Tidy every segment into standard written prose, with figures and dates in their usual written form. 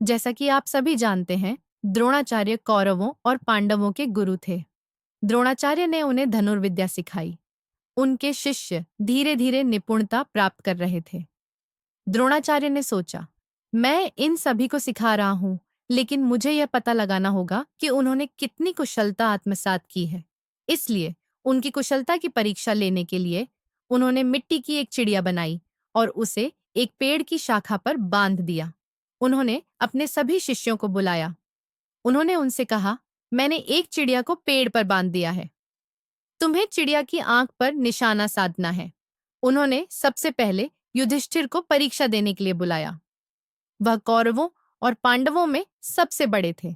जैसा कि आप सभी जानते हैं, द्रोणाचार्य कौरवों और पांडवों के गुरु थे। द्रोणाचार्य ने उन्हें धनुर्विद्या सिखाई। उनके शिष्य धीरे धीरे निपुणता प्राप्त कर रहे थे। द्रोणाचार्य ने सोचा, मैं इन सभी को सिखा रहा हूं, लेकिन मुझे यह पता लगाना होगा कि उन्होंने कितनी कुशलता आत्मसात की है। इसलिए उनकी कुशलता की परीक्षा लेने के लिए उन्होंने मिट्टी की एक चिड़िया बनाई और उसे एक पेड़ की शाखा पर बांध दिया। उन्होंने अपने सभी शिष्यों को बुलाया। उन्होंने उनसे कहा, मैंने एक चिड़िया को पेड़ पर बांध दिया है। तुम्हें चिड़िया की आंख पर निशाना साधना है। उन्होंने सबसे पहले युधिष्ठिर को परीक्षा देने के लिए बुलाया। वह कौरवों और पांडवों में सबसे बड़े थे।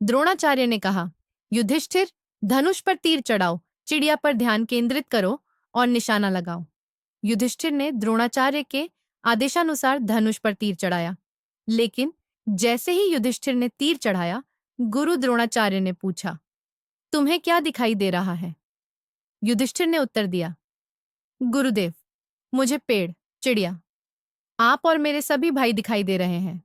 द्रोणाचार्य ने कहा, युधिष्ठिर, धनुष पर तीर चढ़ाओ, चिड़िया पर ध्यान केंद्रित करो और निशाना लगाओ। युधिष्ठिर ने द्रोणाचार्य के आदेशानुसार धनुष पर तीर चढ़ाया। लेकिन जैसे ही युधिष्ठिर ने तीर चढ़ाया, गुरु द्रोणाचार्य ने पूछा, तुम्हें क्या दिखाई दे रहा है? युधिष्ठिर ने उत्तर दिया, गुरुदेव, मुझे पेड़, चिड़िया, आप और मेरे सभी भाई दिखाई दे रहे हैं।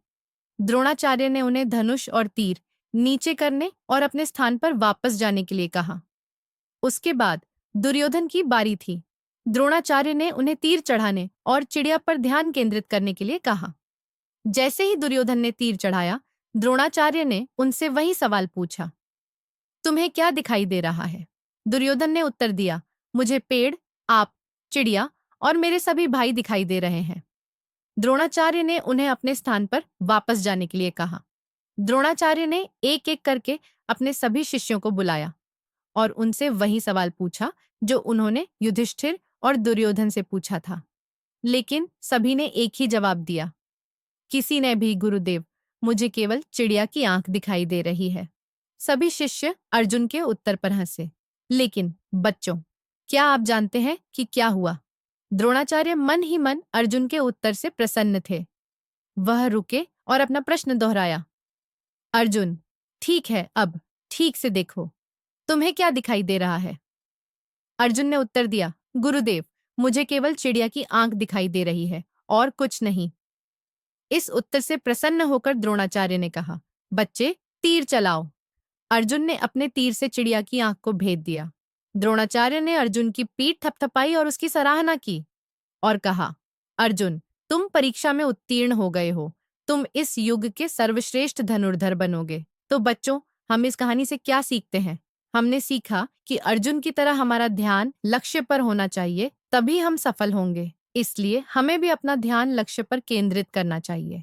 द्रोणाचार्य ने उन्हें धनुष और तीर नीचे करने और अपने स्थान पर वापस जाने के लिए कहा। उसके बाद दुर्योधन की बारी थी। द्रोणाचार्य ने उन्हें तीर चढ़ाने और चिड़िया पर ध्यान केंद्रित करने के लिए कहा। जैसे ही दुर्योधन ने तीर चढ़ाया, द्रोणाचार्य ने उनसे वही सवाल पूछा, तुम्हें क्या दिखाई दे रहा है? दुर्योधन ने उत्तर दिया, मुझे पेड़, आप, चिड़िया और मेरे सभी भाई दिखाई दे रहे हैं। द्रोणाचार्य ने उन्हें अपने स्थान पर वापस जाने के लिए कहा। द्रोणाचार्य ने एक एक करके अपने सभी शिष्यों को बुलाया और उनसे वही सवाल पूछा जो उन्होंने युधिष्ठिर और दुर्योधन से पूछा था। लेकिन सभी ने एक ही जवाब दिया, किसी ने भी, गुरुदेव, मुझे केवल चिड़िया की आंख दिखाई दे रही है। सभी शिष्य अर्जुन के उत्तर पर हंसे। लेकिन बच्चों, क्या आप जानते हैं कि क्या हुआ? द्रोणाचार्य मन ही मन अर्जुन के उत्तर से प्रसन्न थे। वह रुके और अपना प्रश्न दोहराया, अर्जुन, ठीक है, अब ठीक से देखो, तुम्हें क्या दिखाई दे रहा है? अर्जुन ने उत्तर दिया, गुरुदेव, मुझे केवल चिड़िया की आंख दिखाई दे रही है और कुछ नहीं। इस उत्तर से प्रसन्न होकर द्रोणाचार्य ने कहा, बच्चे, तीर चलाओ। अर्जुन ने अपने तीर से चिड़िया की आंख को भेद दिया। द्रोणाचार्य ने अर्जुन की पीठ थपथपाई और उसकी सराहना की और कहा, अर्जुन, तुम परीक्षा में उत्तीर्ण हो गए हो। तुम इस युग के सर्वश्रेष्ठ धनुर्धर बनोगे। तो बच्चों, हम इस कहानी से क्या सीखते हैं? हमने सीखा कि अर्जुन की तरह हमारा ध्यान लक्ष्य पर होना चाहिए, तभी हम सफल होंगे। इसलिए हमें भी अपना ध्यान लक्ष्य पर केंद्रित करना चाहिए।